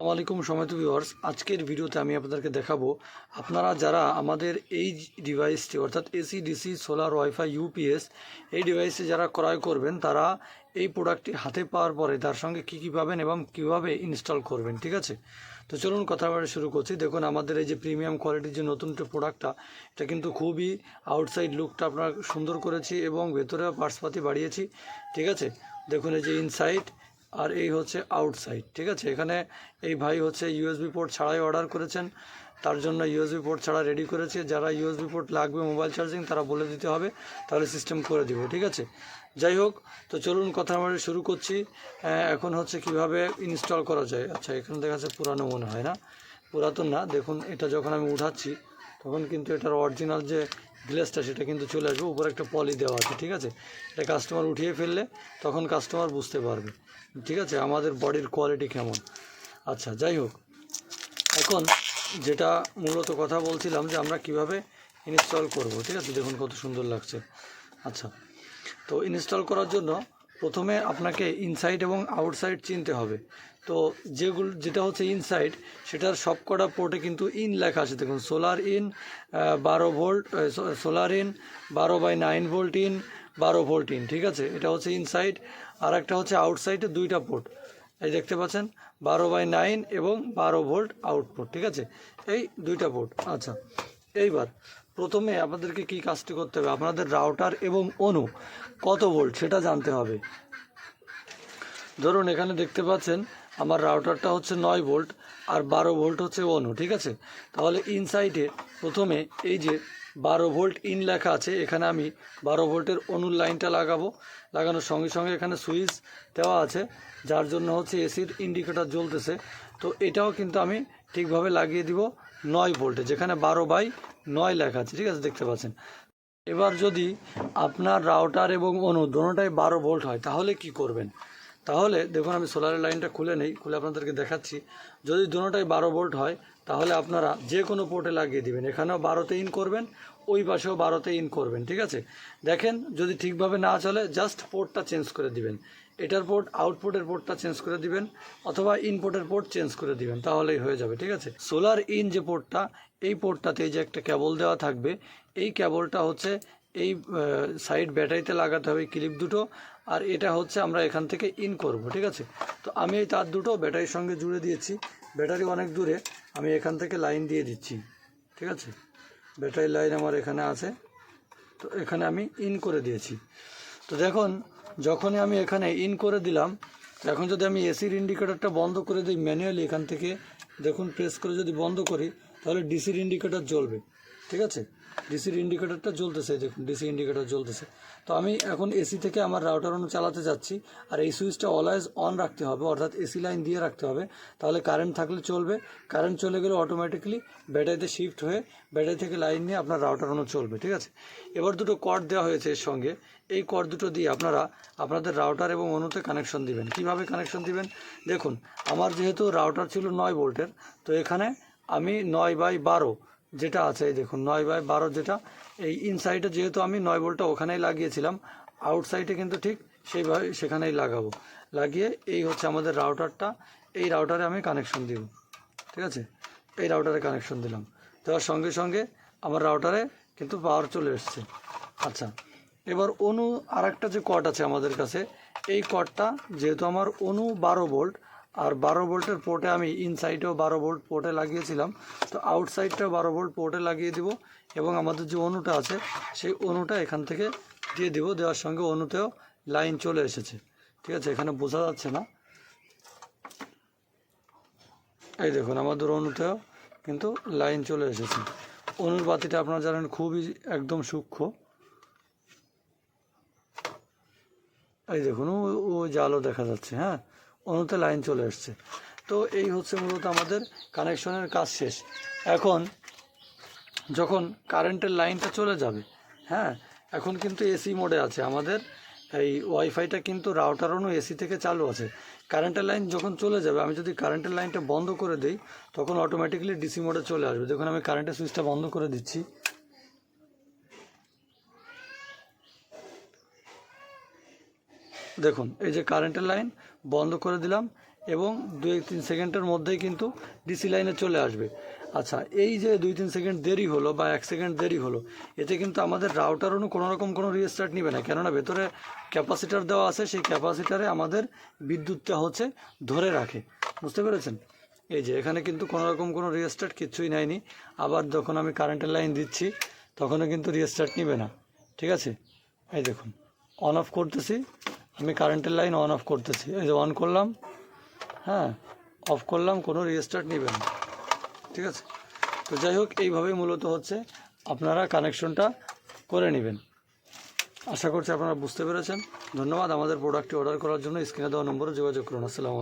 আসসালামু আলাইকুম সম্মানিত ভিউয়ার্স, আজকের ভিডিওতে আমি আপনাদেরকে দেখাবো আপনারা যারা আমাদের এই ডিভাইসটি অর্থাৎ AC DC solar wifi UPS এই ডিভাইসটি যারা ক্রয় করবেন তারা এই প্রোডাক্টটি হাতে পাওয়ার পরে তার সঙ্গে কী কী পাবেন এবং কীভাবে ইনস্টল করবেন। ঠিক আছে, তো চলুন কথা বলা শুরু করছি। দেখুন আমাদের এই যে প্রিমিয়াম কোয়ালিটির যে নতুন প্রোডাক্টটা, এটা কিন্তু খুবই আউটসাইড লুকটা আপনার সুন্দর করেছি এবং ভেতরে পার্টসপাতি বাড়িয়েছি। ঠিক আছে, দেখুন এই যে ইনসাইড আর এই হচ্ছে আউটসাইড। ঠিক আছে, এখানে এই ভাই হচ্ছে ইউএসবি পোর্ট ছাড়াই অর্ডার করেছেন, তার জন্য ইউএসবি পোর্ট ছাড়া রেডি করেছে। যারা ইউএসবি পোর্ট লাগবে মোবাইল চার্জিং তারা বলে দিতে হবে, তাহলে সিস্টেম করে দিব। ঠিক আছে, যাই হোক, তো চলুন কথা আমরা শুরু করছি। এখন হচ্ছে কিভাবে ইনস্টল করা যায়। আচ্ছা, এখানে দেখা যাচ্ছে পুরানো মনে হয় না, পুরাতন না। দেখুন এটা যখন আমি উঠাচ্ছি তখন কিন্তু এটার অরিজিনাল যে গ্লেসটা সেটা কিন্তু চলে আসবে, উপরে একটা পলি দেওয়া আছে। ঠিক আছে, এটা কাস্টমার উঠিয়ে ফেললে তখন কাস্টমার বুঝতে পারবে। ঠিক আছে, আমাদের বডির কোয়ালিটি কেমন। আচ্ছা, যাই হোক, এখন যেটা মূলত কথা বলছিলাম যে আমরা কিভাবে ইনস্টল করব। ঠিক আছে, দেখুন কত সুন্দর লাগছে। আচ্ছা, তো ইনস্টল করার জন্য প্রথমে আপনাকে ইনসাইড এবং আউটসাইড চিনতে হবে। তো যেটা হচ্ছে ইনসাইড, সেটার সবকটা পোর্টে কিন্তু ইন লেখা আছে। দেখুন solar in 12 volt, solar in 12/9 volt in, 12 volt in. ঠিক আছে, এটা হচ্ছে ইনসাইড। আর একটা হচ্ছে আউটসাইডে দুইটা পোর্ট, এই দেখতে পাচ্ছেন 12/9 এবং 12 ভোল্ট আউটপুট। ঠিক আছে, এই দুইটা পোর্ট। আচ্ছা, এইবার প্রথমে আপনাদেরকে কি কাজটি করতে হবে, আপনাদের রাউটার এবং অনু কত ভোল্ট সেটা জানতে হবে। ধরুন এখানে দেখতে পাচ্ছেন আমার রাউটারটা হচ্ছে 9 ভোল্ট আর 12 ভোল্ট হচ্ছে অনু। ঠিক আছে, তাহলে ইনসাইডে প্রথমে এই যে 12 ভোল্ট ইন লেখা আছে, এখানে আমি 12 ভোল্টের অনুর লাইনটা লাগাবো। লাগানোর সঙ্গে সঙ্গে এখানে সুইচ দেওয়া আছে, যার জন্য হচ্ছে এসির ইন্ডিকেটর জ্বলতেছে। তো এটাও কিন্তু আমি ঠিকভাবে লাগিয়ে দিব 9 ভোল্টে, যেখানে 12/9 লেখা আছে। ঠিক আছে, দেখতে পাচ্ছেন। এবার যদি আপনার রাউটার এবং অনু দোনোটাই 12 ভোল্ট হয় তাহলে কি করবেন। তাহলে দেখুন আমি সোলারের লাইনটা খুলে নেই, খুলে আপনাদেরকে দেখাচ্ছি। যদি দুটোটাই 12 ভোল্ট হয় তাহলে আপনারা যে কোনো পোর্টে লাগিয়ে দিবেন। এখানেও 12তে ইন করবেন, ওই পাশেও 12তে ইন করবেন। ঠিক আছে, দেখেন যদি ঠিকভাবে না চলে জাস্ট পোর্টটা চেঞ্জ করে দিবেন। এটার পোর্ট আউটপুটের পোর্টটা চেঞ্জ করে দিবেন, অথবা ইনপুটের পোর্ট চেঞ্জ করে দিবেন, তাহলেই হয়ে যাবে। ঠিক আছে, সোলার ইন যে পোর্টটা, এই পোর্টটাতে যে একটা কেবল দেওয়া থাকবে, এই কেবলটা হচ্ছে এই সাইড ব্যাটারিতে লাগাতে হবে, ক্লিপ দুটো। আর এটা হচ্ছে আমরা এখান থেকে ইন করব। ঠিক আছে, তো আমি এই তার দুটো ব্যাটারির সঙ্গে জুড়ে দিয়েছি। ব্যাটারি অনেক দূরে, আমি এখান থেকে লাইন দিয়ে দিচ্ছি। ঠিক আছে, ব্যাটারি লাইন আমার এখানে আছে, তো এখানে আমি ইন করে দিয়েছি। তো দেখুন যখনই আমি এখানে ইন করে দিলাম, এখন যদি আমি এসির ইন্ডিকেটরটা বন্ধ করে দিই ম্যানুয়ালি, এখান থেকে দেখুন প্রেস করে যদি বন্ধ করি তাহলে ডিসির ইন্ডিকেটর জ্বলবে। ঠিক আছে, ডিসির ইন্ডিকেটরটা জ্বলতেছে, দেখুন ডিসি ইন্ডিকেটর জ্বলতেছে। তো আমি এখন এসি থেকে আমার রাউটার অনু চালাতে যাচ্ছি, আর এই সুইচটা অলওয়েজ অন রাখতে হবে, অর্থাৎ এসি লাইন দিয়ে রাখতে হবে, তাহলে কারেন্ট থাকলে চলবে। কারেন্ট চলে গেলে অটোমেটিক্যালি ব্যাটারিতে শিফট হয়ে ব্যাটারি থেকে লাইন নিয়ে আপনার রাউটার অনু চলবে। ঠিক আছে, এবার দুটো কর্ড দেওয়া হয়েছে এর সঙ্গে, এই কর্ড দুটো দিয়ে আপনারা আপনাদের রাউটার এবং অনুতে কানেকশন দিবেন। কিভাবে কানেকশন দিবেন, দেখুন আমার যেহেতু রাউটার ছিল 9 ভোল্টের, তো এখানে আমি 9/12 যেটা আছে, এই দেখুন 9/12 যেটা, এই ইনসাইডে যেহেতু আমি 9 ভোল্টটা ওখানেই লাগিয়েছিলাম, আউটসাইডে কিন্তু ঠিক সেইভাবে সেখানেই লাগাবো। লাগিয়ে এই হচ্ছে আমাদের রাউটারটা, এই রাউটারে আমি কানেকশন দিব। ঠিক আছে, এই রাউটারে কানেকশন দিলাম, দেওয়ার সঙ্গে সঙ্গে আমার রাউটারে কিন্তু পাওয়ার চলে এসছে। আচ্ছা, এবার অনু আর একটা যে কর্ড আছে আমাদের কাছে, এই কর্ডটা যেহেতু আমার অনু 12 ভোল্ট, আর 12 ভোল্টের পোর্টে আমি ইনসাইডেও 12 ভোল্ট পোর্টে লাগিয়েছিলাম, তো আউটসাইডটাও 12 ভোল্ট পোর্টে লাগিয়ে দিব। এবং আমাদের যে অনুটা আছে সেই অনুটা এখান থেকে দিয়ে দিব, দেওয়ার সঙ্গে অনুতেও লাইন চলে এসেছে। ঠিক আছে, এখানে বোঝা যাচ্ছে না, এই দেখুন আমাদের অনুতেও কিন্তু লাইন চলে এসেছে। অনুর বাতিটা আপনারা জানেন খুবই একদম সূক্ষ্ম, এই দেখুন ও জালও দেখা যাচ্ছে। হ্যাঁ, অনুতে লাইন চলে এসছে। তো এই হচ্ছে মূলত আমাদের কানেকশনের কাজ শেষ। এখন যখন কারেন্টের লাইনটা চলে যাবে, হ্যাঁ, এখন কিন্তু এসি মোডে আছে আমাদের এই ওয়াইফাইটা, কিন্তু রাউটার অনু এসি থেকে চালু আছে। কারেন্টের লাইন যখন চলে যাবে, আমি যদি কারেন্টের লাইনটা বন্ধ করে দিই তখন অটোমেটিক্যালি ডিসি মোডে চলে আসবে। দেখুন আমি কারেন্টের সুইচটা বন্ধ করে দিচ্ছি। দেখুন এই যে কারেন্টের লাইন বন্ধ করে দিলাম, এবং 2-3 সেকেন্ডের মধ্যেই কিন্তু ডিসি লাইনে চলে আসবে। আচ্ছা, এই যে 2-3 সেকেন্ড দেরি হলো বা 1 সেকেন্ড দেরি হলো, এতে কিন্তু আমাদের রাউটারও কোনো রকম কোনো রিস্টার্ট নেবে না, কেননা ভেতরে ক্যাপাসিটার দেওয়া আছে, সেই ক্যাপাসিটারে আমাদের বিদ্যুৎটা হচ্ছে ধরে রাখে। বুঝতে পেরেছেন? এই যে এখানে কিন্তু কোনো রকম কোনো রিস্টার্ট কিচ্ছুই নেয়নি। আবার যখন আমি কারেন্টের লাইন দিচ্ছি তখনও কিন্তু রিস্টার্ট নেবে না। ঠিক আছে, এই দেখুন অন অফ করতেছি, আমি কারেন্টের লাইন অন অফ করতেছি, এই যে অন করলাম, হ্যাঁ অফ করলাম, কোনো রিস্টার্ট নেবে না। ঠিক আছে, তো যাই হোক এইভাবেই মূলত হচ্ছে আপনারা কানেকশনটা করে নেবেন। আশা করছি আপনারা বুঝতে পেরেছেন। ধন্যবাদ। আমাদের প্রোডাক্টটি অর্ডার করার জন্য স্ক্রিনে দেওয়া নম্বরে যোগাযোগ করুন। আসসালামু আলাইকুম।